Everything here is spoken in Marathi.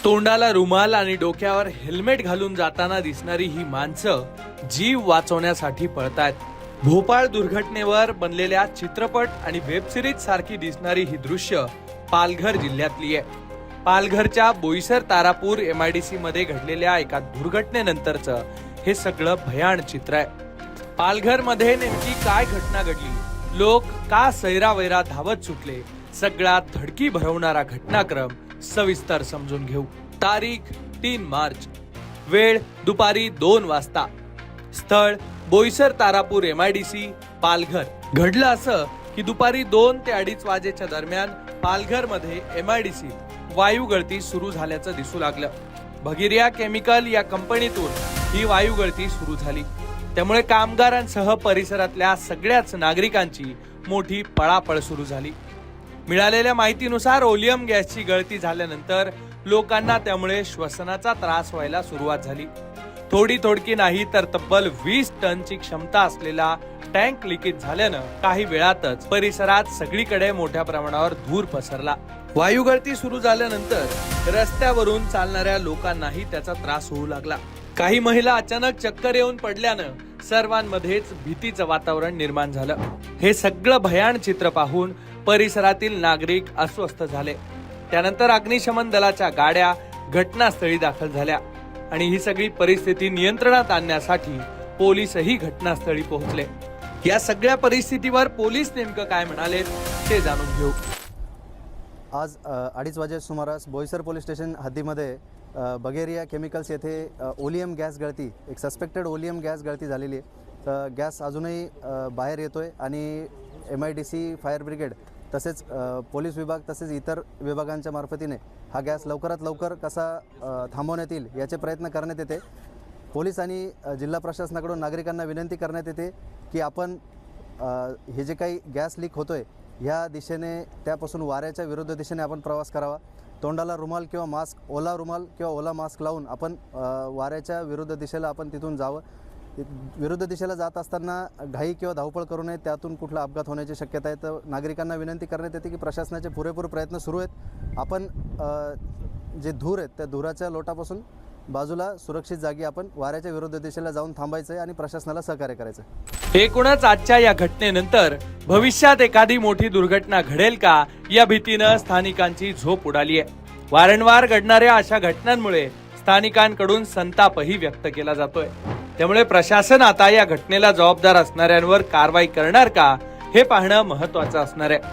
तोंडाला रुमाल आणि डोक्यावर हेल्मेट घालून जाताना दिसणारी ही माणसं जीव वाचवण्यासाठी पळतायत. भोपाळ दुर्घटनेवर बनलेल्या चित्रपट आणि वेब सिरीज सारखी दिसणारी ही दृश्य पालघर जिल्ह्यातली आहे. पालघरच्या बोईसर तारापूर MIDC मध्ये घडलेल्या एका दुर्घटनेनंतरचं हे सगळं भयाण चित्र आहे. पालघर मध्ये नेमकी काय घटना घडली, लोक का सैरावैरा धावत सुटले, सगळा धडकी भरवणारा घटनाक्रम सविस्तर समजून घेऊ. तारीख 3 मार्च, वेळ दुपारी 2 वाजता, स्थळ बोईसर तारापूर MIDC पालघर. घडलं असं की दुपारी 2 ते 2:30 वाजेच्या दरम्यान पालघर मध्ये MIDC वायू गळती सुरू झाल्याचं दिसू लागलं. भगिरिया केमिकल या कंपनीतून ही वायू गळती सुरू झाली. त्यामुळे कामगारांसह परिसरातल्या सगळ्याच नागरिकांची मोठी पळापळ सुरू झाली. मिळालेल्या माहितीनुसार ओलियम गॅसची गळती झाल्यानंतर लोकांना त्यामुळे श्वसनाचा त्रास व्हायला सुरुवात झाली. थोडकी नाही तर तब्बल 20 टनची क्षमता असलेला टँक लिकेज झाल्यानं काही वेळातच परिसरात सगळीकडे मोठ्या प्रमाणावर धूर पसरला. वायू गळती सुरू झाल्यानंतर रस्त्यावरून चालणाऱ्या लोकांनाही त्याचा त्रास होऊ लागला. काही महिला अचानक चक्कर येऊन पडल्यानं सर्वांमध्येच भीतीचं वातावरण निर्माण झालं. हे सगळं भयाण चित्र पाहून परिसरातील नागरिक अस्वस्थ झाले. त्यानंतर अग्निशमन दलाच्या गाड्या घटनास्थळी दाखल झाल्या आणि ही सगळी परिस्थिती नियंत्रणात आणण्यासाठी पोलीसही घटनास्थळी पोहोचले. या सगळ्या परिस्थितीवर पोलीस नेमकं काय म्हणाले ते जाणून घेऊ. आज 2:30 वाजे सुमारास बोईसर पोलीस स्टेशन हद्दीमध्ये बगेरिया केमिकल्स येथे ओलियम गॅस गळती, एक सस्पेक्टेड ओलियम गॅस गळती झालेली आहे. तर गॅस अजूनही बाहेर येतोय आणि MIDC फायर ब्रिगेड तसेच पोलीस विभाग तसेच इतर विभागांच्या मार्फतीने हा गॅस लवकरात लवकर कसा थांबवण्यात येईल याचे प्रयत्न करण्यात येते. पोलीस आणि जिल्हा प्रशासनाकडून नागरिकांना विनंती करण्यात येते की आपण हे जे काही गॅस लीक होतोय ह्या दिशेने त्यापासून वाऱ्याच्या विरुद्ध दिशेने आपण प्रवास करावा. तोंडाला रुमाल किंवा मास्क, ओला रुमाल किंवा ओला मास्क लावून आपण वाऱ्याच्या विरुद्ध दिशेला आपण तिथून जावं. विरुद्ध दिशेला जात असताना घाई किंवा धावपळ करू नये, त्यातून कुठला अपघात होण्याची शक्यता आहे. तर नागरिकांना विनंती करण्यात येते की प्रशासनाचे पुरेपूर प्रयत्न सुरू आहेत. आपण जे धूर आहेत त्या धुराच्या लोटापासून बाजूला सुरक्षित जागी आपण वाऱ्याच्या विरुद्ध दिशेला जाऊन थांबायचं आहे आणि प्रशासनाला सहकार्य करायचं. एकूणच आजच्या या घटनेनंतर भविष्यात एखादी मोठी दुर्घटना घडेल का या भीतीनं स्थानिकांची झोप उडाली आहे. वारंवार घडणाऱ्या अशा घटनांमुळे स्थानिकांकडून संतापही व्यक्त केला जातोय. त्यामुळे प्रशासन आता या घटनेला जबाबदार असणाऱ्यांवर कारवाई करणार का हे पाहणं महत्त्वाचं असणार आहे.